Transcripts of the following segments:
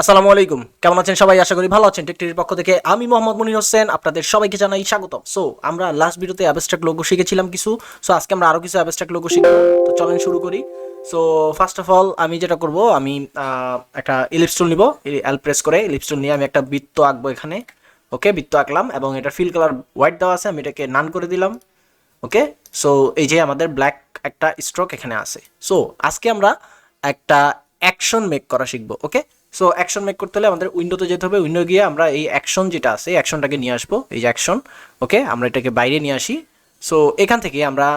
আসসালামু আলাইকুম, কেমন আছেন সবাই? আশা করি ভালো আছেন। টেকটির পক্ষ থেকে আমি মোহাম্মদ মুনির হোসেন আপনাদের সবাইকে জানাই স্বাগতম। সো আমরা লাস্ট ভিডিওতে অ্যাবস্ট্রাক্ট লোগো শিখেছিলাম কিছু। সো আজকে আমরা আরো কিছু অ্যাবস্ট্রাক্ট লোগো শিখবো। তো চলেন শুরু করি। সো ফার্স্ট অফ অল আমি যেটা করব, আমি একটা ইলিপস টুল নিব। এল প্রেস করে ইলিপস টুল নিয়ে আমি একটা বৃত্ত আঁকবো এখানে। ওকে, বৃত্ত আঁকলাম এবং এটা ফিল কালার হোয়াইট দেওয়া আছে, আমি এটাকে নান করে দিলাম। ওকে, সো এই যে আমাদের ব্ল্যাক একটা স্ট্রোক এখানে আছে। সো আজকে আমরা একটা অ্যাকশন মেক করা শিখবো। ওকে, সো অ্যাকশন মেক করতে হলে আমাদের উইন্ডোতে যেতে হবে। উইন্ডো গিয়ে আমরা এই অ্যাকশন যেটা আছে এই অ্যাকশনটাকে নিয়ে আসবো, এই যে অ্যাকশন। ওকে, আমরা এটাকে বাইরে নিয়ে আসি। সো এখান থেকে আমরা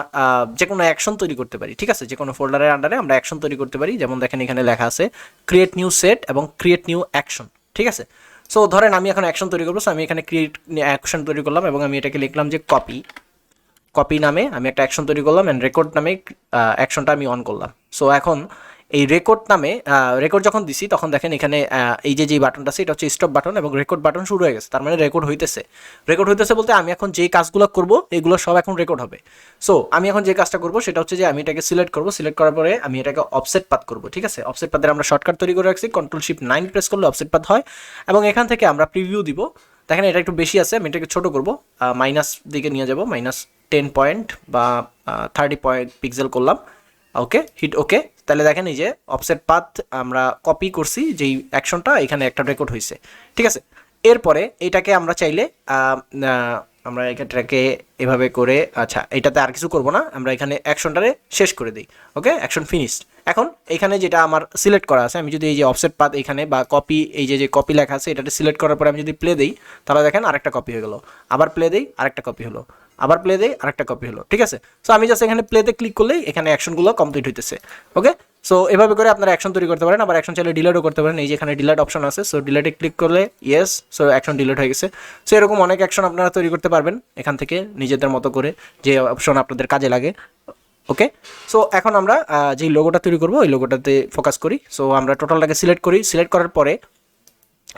যে কোনো অ্যাকশন তৈরি করতে পারি। ঠিক আছে, যে কোনো ফোল্ডারের আন্ডারে আমরা অ্যাকশন তৈরি করতে পারি। যেমন দেখেন এখানে লেখা আছে ক্রিয়েট নিউ সেট এবং ক্রিয়েট নিউ অ্যাকশন। ঠিক আছে, সো ধরেন আমি এখন অ্যাকশন তৈরি করবো। সো আমি এখানে ক্রিয়েট অ্যাকশন তৈরি করলাম এবং আমি এটাকে লিখলাম যে কপি। কপি নামে আমি একটা অ্যাকশন তৈরি করলাম অ্যান্ড রেকর্ড নামে অ্যাকশনটা আমি অন করলাম। সো এখন এই রেকর্ড নামে রেকর্ড যখন দিছি তখন দেখেন এখানে এই যে বাটনটা আছে এটা হচ্ছে স্টপ বাটন এবং রেকর্ড বাটন শুরু হয়ে গেছে, তার মানে রেকর্ড হইতেছে। রেকর্ড হইতেছে বলতে আমি এখন যেই কাজগুলো করব এগুলো সব এখন রেকর্ড হবে। সো আমি এখন যে কাজটা করব সেটা হচ্ছে যে আমি এটাকে সিলেক্ট করব। সিলেক্ট করার পরে আমি এটাকে অফসেট পাথ করব। ঠিক আছে, অফসেট পাথের আমরা শর্টকাট তৈরি করে রাখছি, Ctrl+Shift+9 প্রেস করলে অফসেট পাথ হয় এবং এখান থেকে আমরা প্রিভিউ দিব। দেখেন এটা একটু বেশি আছে, আমি এটাকে ছোটো করবো, মাইনাস দিকে নিয়ে যাব, -10 পয়েন্ট বা 30 পয়েন্ট পিক্সেল করলাম। ওকে, হিট ওকে। তাহলে দেখেন এই যে অফসেট পাথ আমরা কপি করছি, যেই অ্যাকশনটা এখানে একটা রেকর্ড হয়েছে। ঠিক আছে, এরপরে এটাকে আমরা চাইলে আমরা এটাকে এভাবে করে, আচ্ছা এটাতে আর কিছু করব না, আমরা এখানে অ্যাকশনটারে শেষ করে দিই। ওকে, অ্যাকশন ফিনিশড। এখন এখানে যেটা আমার সিলেক্ট করা আছে, আমি যদি এই যে অফসেট পাথ এখানে বা কপি, এই যে কপি লেখা আছে এটাতে সিলেক্ট করার পরে আমি যদি প্লে দিই তাহলে দেখেন আরেকটা কপি হয়ে গেল। আবার প্লে দিই আরেকটা কপি হলো, আবার প্লে দেই আরেকটা কপি হলো। ঠিক আছে, সো আমি জাস্ট এখানে প্লেতে ক্লিক করলেই এখানে অ্যাকশনগুলো কমপ্লিট হইতেছে। ওকে, সো এভাবে করে আপনারা অ্যাকশন তৈরি করতে পারেন। আবার অ্যাকশন চাইলে ডিলেটও করতে পারেন। এই যে এখানে ডিলেট অপশন আছে, সো ডিলেটে ক্লিক করলে ইয়েস, সো অ্যাকশন ডিলেট হয়ে গেছে। সো এরকম অনেক অ্যাকশন আপনারা তৈরি করতে পারবেন এখান থেকে নিজেদের মতো করে, যে অপশন আপনাদের কাজে লাগে। ওকে, সো এখন আমরা যেই লোগোটা তৈরি করবো ওই লোগোটাতে ফোকাস করি। সো আমরা টোটালটাকে সিলেক্ট করি। সিলেক্ট করার পরে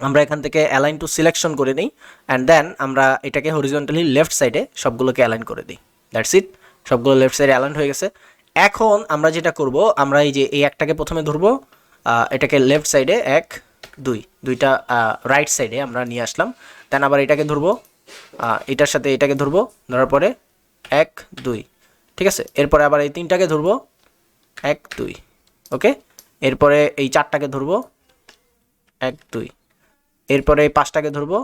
আমরা এখান থেকে অ্যালাইন টু সিলেকশন করে নিই অ্যান্ড দেন আমরা এটাকে হরিজন্টালি লেফট সাইডে সবগুলোকে অ্যালাইন করে দিই। দ্যাটস ইট, সবগুলো লেফট সাইডে অ্যালাইন হয়ে গেছে। এখন আমরা যেটা করব, আমরা এই যে এই একটাকে প্রথমে ধরবো, এটাকে লেফট সাইডে 1 2, দুইটা রাইট সাইডে আমরা নিয়ে আসলাম। দেন আবার এটাকে ধরবো, এটার সাথে এটাকে ধরবো, ধরার পরে 1 2। ঠিক আছে, এরপরে আবার এই তিনটাকে ধরবো 1 2। ওকে, এরপরে এই চারটাকে ধরবো 1 2, এরপরে এই পাঁচটাকে ধরবো।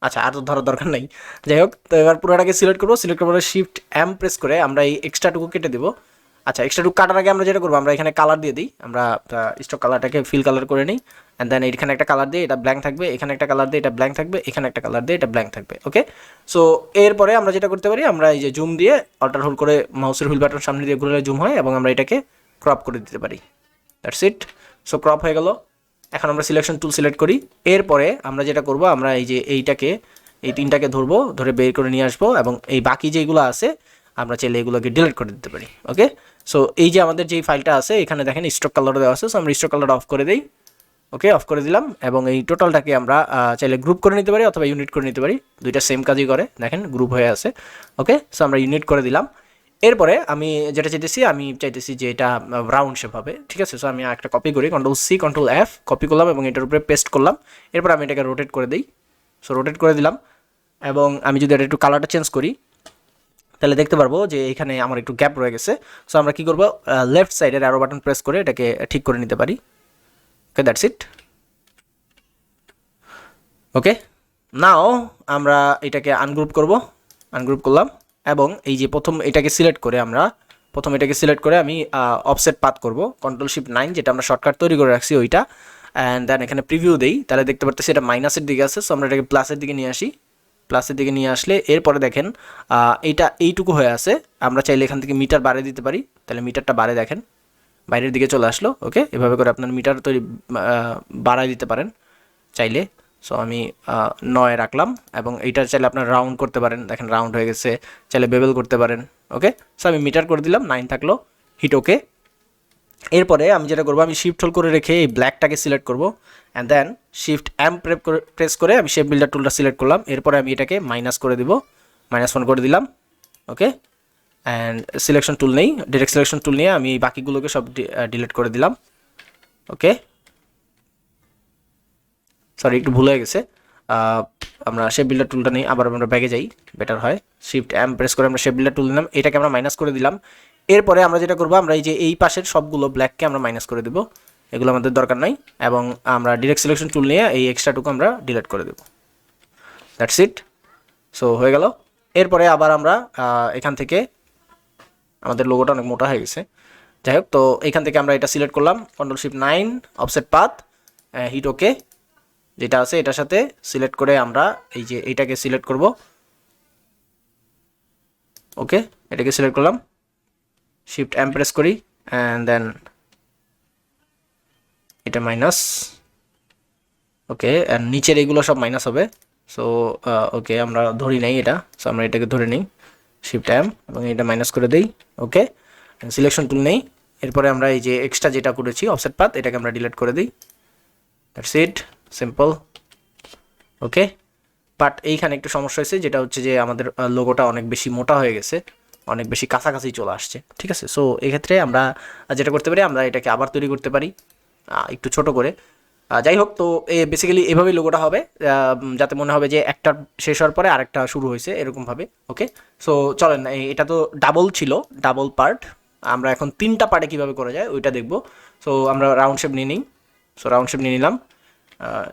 আচ্ছা, আর তো ধরার দরকার নাই। যাই হোক, তো এবার পুরোটাকে সিলেক্ট করবো। সিলেক্ট করার পরে Shift+M প্রেস করে আমরা এই এক্সট্রাটুকু কেটে দেবো। আচ্ছা, এক্সট্রাটুকু কাটার আগে আমরা যেটা করবো, আমরা এখানে কালার দিয়ে দিই। আমরা স্টক কালারটাকে ফিল কালার করে নিই অ্যান্ড দেন এখানে একটা কালার দিয়ে এটা ব্ল্যাঙ্ক থাকবে, এখানে একটা কালার দিয়ে এটা ব্ল্যাঙ্ক থাকবে, এখানে একটা কালার দিয়ে এটা ব্ল্যাঙ্ক থাকবে। ওকে, সো এরপরে আমরা যেটা করতে পারি, আমরা এই যে জুম দিয়ে অল্টার হোল্ড করে মাউসের হুইল বাটন সামনে দিয়ে ঘুরলে জুম হয় এবং আমরা এটাকে ক্রপ করে দিতে পারি। দ্যাটস ইট, সো ক্রপ হয়ে গেল। এখন আমরা সিলেকশন টুল সিলেক্ট করি। এরপরে আমরা যেটা করব, আমরা এই যে এইটাকে, এই তিনটাকে ধরবো, ধরে বের করে নিয়ে আসবো এবং এই বাকি যেগুলো আছে আমরা চাইলে এগুলোকে ডিলিট করে দিতে পারি। ওকে, সো এই যে আমাদের যেই ফাইলটা আছে এখানে দেখেন স্ট্রোক কালার দেওয়া আছে, সো আমরা স্ট্রোক কালারটা অফ করে দিই। ওকে, অফ করে দিলাম এবং এই টোটালটাকে আমরা চাইলে গ্রুপ করে নিতে পারি অথবা ইউনিট করে নিতে পারি। দুইটা সেম কাজই করে, দেখেন গ্রুপ হয়ে আছে। ওকে, সো আমরা ইউনিট করে দিলাম। এরপরে আমি যেটা চাইতেছি, আমি চাইতেছি যে এটা রাউন্ড শেপ হবে। ঠিক আছে, সো আমি একটা কপি করি, Ctrl+C Ctrl+F কপি করলাম এবং এটার উপরে পেস্ট করলাম। এরপর আমি এটাকে রোটেট করে দিই। সো রোটেট করে দিলাম এবং আমি যদি এটা একটু কালারটা চেঞ্জ করি তাহলে দেখতে পারবো যে এখানে আমার একটু গ্যাপ রয়ে গেছে। সো আমরা কী করবো, লেফট সাইডের অ্যারো বাটন প্রেস করে এটাকে ঠিক করে নিতে পারি। ওকে, দ্যাটস ইট। ওকে, নাও আমরা এটাকে আনগ্রুপ করব। আনগ্রুপ করলাম এবং এই যে প্রথম এটাকে সিলেক্ট করে আমি অফসেট পাথ করব, Ctrl+Shift+9 যেটা আমরা শর্টকাট তৈরি করে রাখছি ওইটা, অ্যান্ড দেন এখানে প্রিভিউ দেই। তাহলে দেখতে পারতেছি এটা মাইনাসের দিকে আছে। সো আমরা এটাকে প্লাসের দিকে নিয়ে আসি। প্লাসের দিকে নিয়ে আসলে এরপরে দেখেন এইটা এইটুকু হয়ে আছে। আমরা চাইলে এখান থেকে মিটার বাড়িয়ে দিতে পারি, তাহলে মিটারটা বাড়ে দেখেন বাইরের দিকে চলে আসলো। ওকে, এভাবে করে আপনার মিটার তৈরি বাড়ায় দিতে পারেন চাইলে। সো আমি 9 রাখলাম এবং এইটার চাইলে আপনার রাউন্ড করতে পারেন, দেখেন রাউন্ড হয়ে গেছে। চাইলে বেবেল করতে পারেন। ওকে, সো আমি মিটার করে দিলাম, 9 থাকলো, হিট ওকে। এরপরে আমি যেটা করবো, আমি শিফট হোল্ড করে রেখে এই ব্ল্যাকটাকে সিলেক্ট করবো অ্যান্ড দেন Shift+M প্রেস করে আমি শেপ বিল্ডার টুলটা সিলেক্ট করলাম। এরপরে আমি এটাকে মাইনাস করে দিব, -1 করে দিলাম। ওকে, অ্যান্ড সিলেকশন টুল নেই, ডিরেক্ট সিলেকশন টুল নিয়ে আমি বাকিগুলোকে সব ডিলিট করে দিলাম। ওকে, সরি একটু ভুল হয়ে গেছে। আমরা শেপ বিল্ডার টুলটা নিই, আবার আমরা ব্যাগে যাই, বেটার হয়। শিফট এম প্রেস করে আমরা শেপ বিল্ডার টুল নিলাম, এটাকে আমরা মাইনাস করে দিলাম। এরপরে আমরা যেটা করবো, আমরা এই যে এই পাশের সবগুলো ব্ল্যাককে আমরা মাইনাস করে দেবো, এগুলো আমাদের দরকার নাই, এবং আমরা ডিরেক্ট সিলেকশন টুল নিয়ে এই এক্সট্রাটুকু আমরা ডিলিট করে দেবো। That's it. সো হয়ে গেল। এরপরে আবার আমরা এখান থেকে, আমাদের লোগোটা অনেক মোটা হয়ে গেছে, যাই হোক, তো এখান থেকে আমরা এটা সিলেক্ট করলাম, Ctrl+Shift+9 অফসেট পাথ, হিট ওকে যেটা আছে এটার সাথে সিলেক্ট করে আমরা এই যে এইটাকে সিলেক্ট করব। ওকে, এটাকে সিলেক্ট করলাম, শিফট এম প্রেস করি, অ্যান্ড দেন এটা মাইনাস। ওকে, অ্যান্ড নিচের এগুলো সব মাইনাস হবে। সো ওকে, আমরা ধরি নাই এটা, সো আমরা এটাকে ধরে নিই, শিফট এম, এবং এটা মাইনাস করে দিই। ওকে, সিলেকশন টুল নেই। এরপরে আমরা এই যে এক্সট্রা যেটা করেছি অফসেট পাথ, এটাকে আমরা ডিলিট করে দিই। That's it, simple. Okay, but এইখানে একটু সমস্যা হয়েছে, যেটা হচ্ছে যে আমাদের লোগোটা অনেক বেশি মোটা হয়ে গেছে, অনেক বেশি কাছাকাছি চলে আসছে, ঠিক আছে। সো এক্ষেত্রে আমরা যেটা করতে পারি, আমরা এটাকে আবার তৈরি করতে পারি একটু ছোট করে। যাই হোক, তো বেসিক্যালি এভাবেই লোগোটা হবে, যাতে মনে হবে যে একটা শেষ হওয়ার পরে আরেকটা শুরু হয়েছে এরকমভাবে। ওকে, সো চলেন, এটা তো ডাবল ছিল, ডাবল পার্ট, আমরা এখন 3টা পার্টে কীভাবে করা যায় ওইটা দেখব। সো আমরা রাউন্ড শেপ নিয়ে নিই। সো রাউন্ড শেপ নিয়ে নিলাম,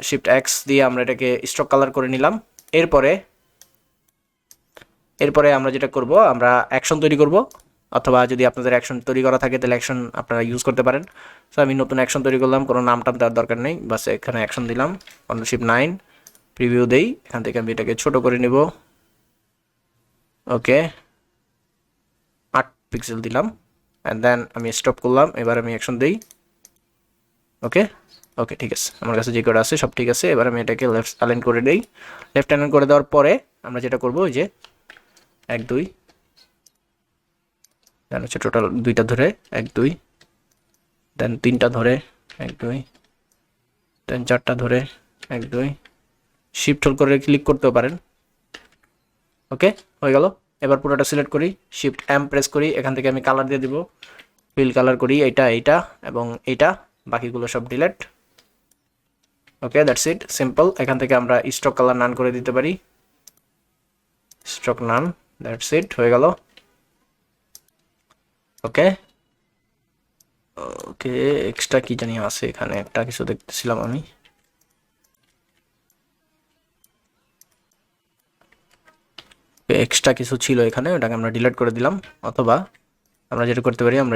শিফট এক্স দিয়ে আমরা এটাকে স্ট্রোক কালার করে নিলাম। এরপরে আমরা যেটা করব, আমরা অ্যাকশন তৈরি করব, অথবা যদি আপনাদের অ্যাকশন তৈরি করা থাকে তাহলে অ্যাকশন আপনারা ইউজ করতে পারেন। সো আমি নতুন অ্যাকশন তৈরি করলাম, কোনো নাম টাম দেওয়ার দরকার নেই, বাস এখানে অ্যাকশন দিলাম, Ctrl+Shift+9 প্রিভিউ দেই, এখান থেকে আমি এটাকে ছোট করে নিব। ওকে, 8 পিক্সেল দিলাম, অ্যান্ড দেন আমি স্টপ করলাম, এবার আমি অ্যাকশন দিই। ওকে ওকে, ঠিক আছে, আমার কাছে যে কোড আছে সব ঠিক আছে। এবার আমি এটাকে লেফট অ্যালাইন করে দিই। লেফট অ্যালাইন করে দেওয়ার পরে আমরা যেটা করবো, ওই যে 1 2, দেন হচ্ছে টোটাল 2টা ধরে 1 2, দেন 3টা ধরে 1 2, দেন 4টা ধরে 1 2, শিফট হোল্ড করে ক্লিক করতেও পারেন। ওকে, হয়ে গেল। এবার পুরোটা সিলেক্ট করি, শিফট এম প্রেস করি, এখান থেকে আমি কালার দিয়ে দিব, ফিল কালার করি এইটা এবং এইটা, বাকিগুলো সব delete. Okay, that's it, simple. এখান থেকে আমরা স্ট্রোক কালার নান করে দিতে পারি, স্ট্রোক নান, দ্যাটস ইট, হয়ে গেল। ওকে ওকে, এক্সট্রা কি জানি আছে এখানে, একটা কিছু দেখতেছিলাম আমি, এক্সট্রা কিছু ছিল এখানে, ওটাকে আমরা ডিলিট করে দিলাম। অথবা আমরা যেটা করতে পারি, আমরা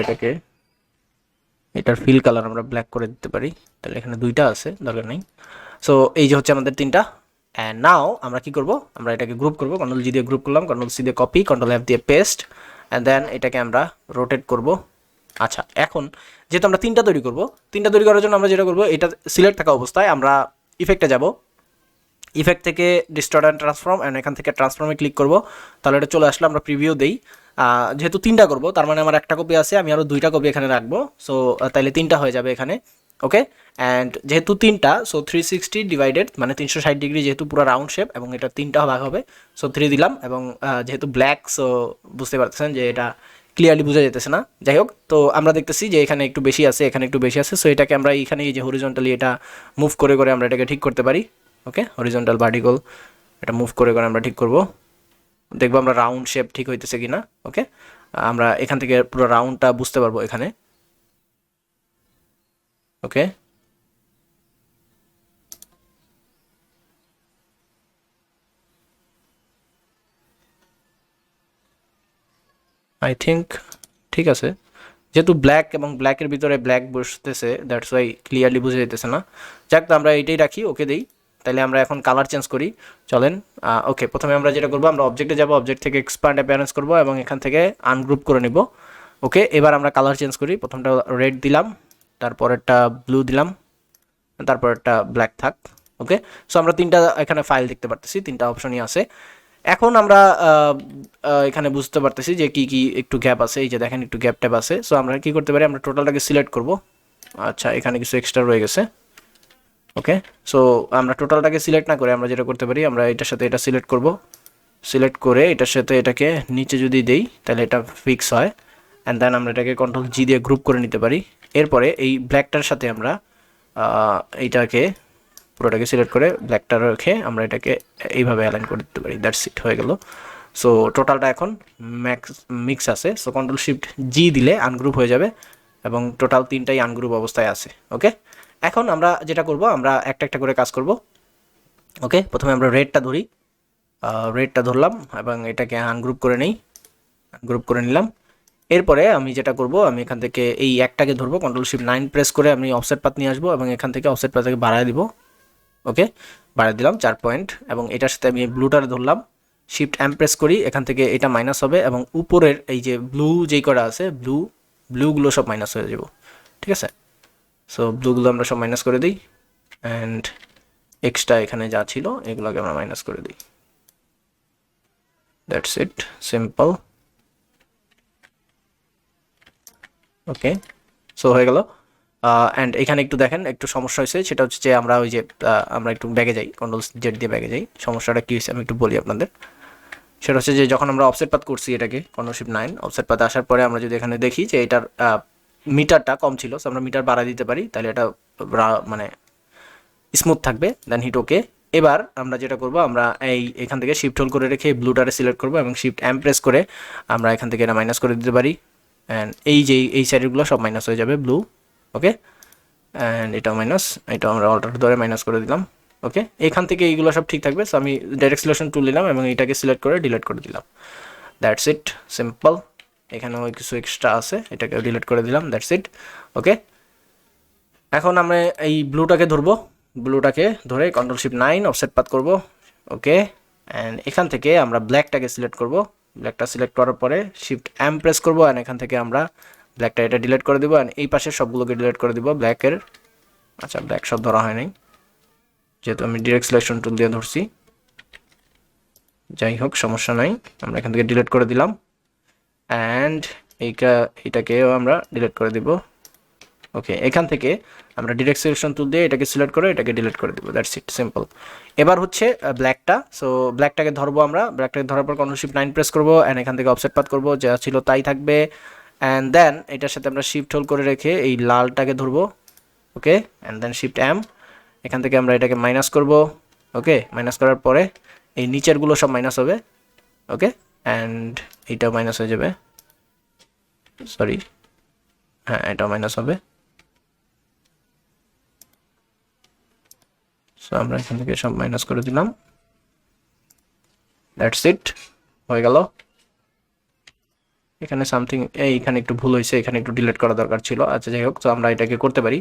এটার ফিল কালার আমরা ব্ল্যাক করে দিতে পারি, তাহলে এখানে 2টা আছে, দরকার নেই। সো এই যে হচ্ছে আমাদের 3টা। অ্যান্ড নাও আমরা কি করব, আমরা এটাকে গ্রুপ করব, Ctrl+G দিয়ে গ্রুপ করলাম, Ctrl+C দিয়ে কপি, Ctrl+F দিয়ে পেস্ট, অ্যান্ড দেন এটাকে আমরা রোটেট করব। আচ্ছা, এখন যেহেতু আমরা 3টা তৈরি করব, 3টা তৈরি করার জন্য আমরা যেটা করব, এটা সিলেক্ট থাকা অবস্থায় আমরা ইফেক্টে যাব, ইফেক্ট থেকে ডিস্টর্ট অ্যান্ড ট্রান্সফর্ম, অ্যান্ড এখান থেকে ট্রান্সফর্মে ক্লিক করব, তাহলে এটা চলে আসলে। আমরা প্রিভিউ দেই, যেহেতু 3টা করব, তার মানে আমার একটা কপি আছে, আমি আরও 2টা কপি এখানে রাখবো। সো তাইলে 3টা হয়ে যাবে এখানে। ওকে, অ্যান্ড যেহেতু 3টা, সো 360 ডিভাইডেড মানে 360 ডিগ্রি, যেহেতু পুরো রাউন্ড শেপ, এবং এটা 3টা ভাগ হবে, সো 3 দিলাম। এবং যেহেতু ব্ল্যাক, সো বুঝতে পারতেছেন যে এটা ক্লিয়ারলি বোঝা যেতেছে না। যাই হোক, তো আমরা দেখতেছি যে এখানে একটু বেশি আছে, এখানে একটু বেশি আছে, সো এটাকে আমরা এইখানে এই যে হরিজন্টালি এটা মুভ করে করে আমরা এটাকে ঠিক করতে পারি। ওকে, হরিজন্টাল ভার্টিক্যাল এটা মুভ করে করে আমরা ঠিক করব, দেখবো আমরা রাউন্ড শেপ ঠিক হইতেছে কিনা। ওকে, আমরা এখান থেকে পুরো রাউন্ডটা বুঝতে পারবো এখানে। ওকে, আই থিঙ্ক ঠিক আছে, যেহেতু ব্ল্যাক এবং ব্ল্যাকের ভিতরে ব্ল্যাক বসতেছে, দ্যাটস ওয়াই ক্লিয়ারলি বুঝে যেতেছে না। যাক, তো আমরা এইটাই রাখি, ওকে দিই। তাহলে আমরা এখন কালার চেঞ্জ করি, চলেন। ওকে, প্রথমে আমরা যেটা করবো, আমরা অবজেক্টে যাব, অবজেক্ট থেকে এক্সপান্ড অ্যাপিয়ারেন্স করবো, এবং এখান থেকে আনগ্রুপ করে নিব। ওকে, এবার আমরা কালার চেঞ্জ করি, প্রথমটা রেড দিলাম, তারপরেরটা ব্লু দিলাম, তারপরেরটা ব্ল্যাক থাক। ওকে, সো আমরা 3টা এখানে ফাইল দেখতে পারতেছি, 3টা অপশনই আছে। এখন আমরা এখানে বুঝতে পারতেছি যে কি কি একটু গ্যাপ আছে, এই যে দেখেন একটু গ্যাপ ট্যাপ আছে। সো আমরা কি করতে পারি, আমরা টোটালটাকে সিলেক্ট করব। আচ্ছা, এখানে কিছু এক্সট্রা রয়ে গেছে। ওকে, সো আমরা টোটালটাকে সিলেক্ট না করে আমরা যেটা করতে পারি, আমরা এটার সাথে এটা সিলেক্ট করব, সিলেক্ট করে এটার সাথে এটাকে নিচে যদি দেই তাহলে এটা ফিক্স হয়, অ্যান্ড দেন আমরা এটাকে Ctrl+G দিয়ে গ্রুপ করে নিতে পারি। এরপরে এই ব্ল্যাকটার সাথে আমরা এইটাকে পুরোটাকে সিলেক্ট করে ব্ল্যাকটা রেখে আমরা এটাকে এইভাবে অ্যালাইন করে দিতে পারি। দ্যাটস ইট, হয়ে গেল। সো টোটালটা এখন মিক্স আছে। সো কন্ট্রোল শিফট জি দিলে আনগ্রুপ হয়ে যাবে এবং টোটাল তিনটাই আনগ্রুপ অবস্থায় আছে। ওকে, এখন আমরা যেটা করব, আমরা একটা একটা করে কাজ করব। ওকে, প্রথমে আমরা রেডটা ধরি, রেডটা ধরলাম এবং এটাকে আনগ্রুপ করে নেই, আনগ্রুপ করে নিলাম। এরপরে আমি যেটা করব, আমি এখান থেকে এই একটাকে ধরবো, কন্ট্রোল শিফট 9 প্রেস করে আমি অফসেট পাথ নিয়ে আসবো এবং এখান থেকে অফসেট পাথটাকে বাড়ায় দিব। ওকে, বাড়ায় দিলাম 4 পয়েন্ট এবং এটার সাথে আমি ব্লুটারে ধরলাম, শিফট এম প্রেস করি, এখান থেকে এটা মাইনাস হবে এবং উপরের এই যে ব্লু যেই করা আছে, ব্লুগুলো সব মাইনাস হয়ে যাব। ঠিক আছে, সো ব্লুগুলো আমরা সব মাইনাস করে দিই অ্যান্ড এক্সট্রা এখানে যা ছিল এগুলোকে আমরা মাইনাস করে দিই। That's it, simple. Okay, so হয়ে গেল। অ্যান্ড এখানে একটু দেখেন, একটু সমস্যা হয়েছে, সেটা হচ্ছে যে আমরা ওই যে আমরা একটু ব্যাগে যাই, কন্ট্রোল জেড দিয়ে ব্যাগে যাই। সমস্যাটা কী হয়েছে আমি একটু বলি আপনাদের। সেটা হচ্ছে যে যখন আমরা অফসেট পাথ করছি এটাকে, কন্ট্রোল শিফট 9 অফসেট পাথে আসার পরে আমরা যদি এখানে দেখি যে এটার মিটারটা কম ছিল, সো আমরা মিটার বাড়ায় দিতে পারি, তাহলে এটা মানে স্মুথ থাকবে। দেন হিট ওকে। এবার আমরা যেটা করব, আমরা এখান থেকে শিফট হোল্ড করে রেখে ব্লুটারে সিলেক্ট করব এবং শিফট এম প্রেস করে আমরা এখান থেকে এটা মাইনাস করে দিতে পারি অ্যান্ড এই সাইডগুলো সব মাইনাস হয়ে যাবে ব্লু। ওকে, অ্যান্ড এটাও মাইনাস, এটা আমরা অল্টার ধরে মাইনাস করে দিলাম। ওকে, এখান থেকে এইগুলো সব ঠিক থাকবে। সো আমি ডাইরেক্ট সিলেকশন টুল নিলাম এবং এটাকে সিলেক্ট করে ডিলিট করে দিলাম। That's it, simple. এখানেও কিছু এক্সট্রা আছে, এটাকে ডিলিট করে দিলাম। That's it. ওকে, এখন আমরা এই ব্লুটাকে ধরবো, ব্লুটাকে ধরে কন্ট্রোল শিফট 9 অফসেট পাথ করব। ওকে, অ্যান্ড এখান থেকে আমরা ব্ল্যাকটাকে সিলেক্ট করব। ব্ল্যাকটা সিলেক্ট করার পরে শিফট এম প্রেস করব অ্যান্ড এখান থেকে আমরা ব্ল্যাকটা এটা ডিলিট করে দেবো অ্যান্ড এই পাশের সবগুলোকে ডিলিট করে দিব ব্ল্যাকের। আচ্ছা, ব্ল্যাক সব ধরা হয় নাই যেহেতু আমি ডিরেক্ট সিলেকশন টুল দিয়ে ধরছি। যাই হোক, সমস্যা নাই, আমরা এখান থেকে ডিলিট করে দিলাম অ্যান্ড এইটাকেও আমরা ডিলিট করে দিব। ওকে, এখান থেকে আমরা ডিরেক্ট সিলেকশন টুল দিয়ে এটাকে সিলেক্ট করে এটাকে ডিলিট করে দেবো। That's it, simple. এবার হচ্ছে ব্ল্যাকটা। সো ব্ল্যাকটাকে ধরবো, আমরা ব্ল্যাকটাকে ধরার পর কন্ট্রোল শিফট 9 প্রেস করবো অ্যান্ড এখান থেকে অফসেট পাথ করবো, যা ছিল তাই থাকবে। অ্যান্ড দেন এটার সাথে আমরা শিফট হোল্ড করে রেখে এই লালটাকে ধরবো। ওকে, অ্যান্ড দেন শিফট এম, এখান থেকে আমরা এটাকে মাইনাস করব। ওকে, মাইনাস করার পরে এই নিচেরগুলো সব মাইনাস হবে। ওকে, অ্যান্ড এইটাও মাইনাস হয়ে যাবে, সরি, হ্যাঁ এটাও মাইনাস হবে। সো আমরা এখান থেকে সব মাইনাস করে দিলাম। দ্যাটস ইট, হয়ে গেল। এখানে সামথিং এইখানে একটু ভুল হয়েছে, এখানে একটু ডিলিট করা দরকার ছিল। আচ্ছা, যাই হোক, তো আমরা এটাকে করতে পারি।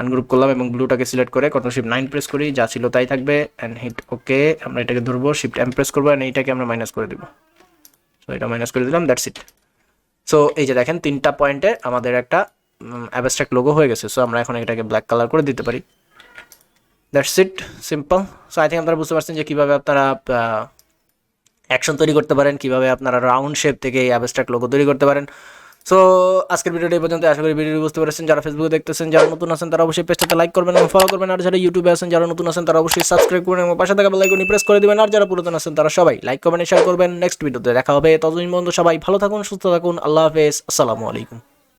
আনগ্রুপ করলাম এবং ব্লুটাকে সিলেক্ট করে কন্ট্রোল শিফট 9 প্রেস করি, যা ছিল তাই থাকবে অ্যান্ড হিট ওকে। আমরা এটাকে ধরবো, শিফট এম প্রেস করবো অ্যান্ড এইটাকে আমরা মাইনাস করে দিব। সো এটা মাইনাস করে দিলাম। That's it. সো এই যে দেখেন, 3টা পয়েন্টে আমাদের একটা অ্যাবস্ট্রাক্ট লোগো হয়ে গেছে। সো আমরা এখন এটাকে ব্ল্যাক কালার করে দিতে পারি। That's it, simple. So I think আপনারা বুঝতে পারছেন যে কীভাবে আপনারা অ্যাকশন তৈরি করতে পারেন, কীভাবে আপনারা রাউন্ড শেপ থেকে এই অ্যাবস্ট্রাক্ট লোগো তৈরি করতে পারেন। সো আজকের ভিডিওটা এই পর্যন্ত। আশা করি ভিডিও বুঝতে পেরেছেন। যারা ফেসবুকে দেখতেছেন, যারা নতুন আছেন তারা অবশ্যই পেজটাতে লাইক করবেন এবং ফলো করবেন, আর যারা ইউটিউবে আছেন যারা নতুন আছেন তারা অবশ্যই সাবস্ক্রাইব করবেন এবং পাশে থাকা বেল আইকনটি প্রেস করে দিবেন, আর যারা পুরাতন আছেন তারা সবাই লাইক করবেন, শেয়ার করবেন। নেক্সট ভিডিওতে দেখা হবে, ততদিন পর্যন্ত সবাই ভালো থাকুন, সুস্থ থাকুন। আল্লাহ হাফেজ, আসসালামু আলাইকুম।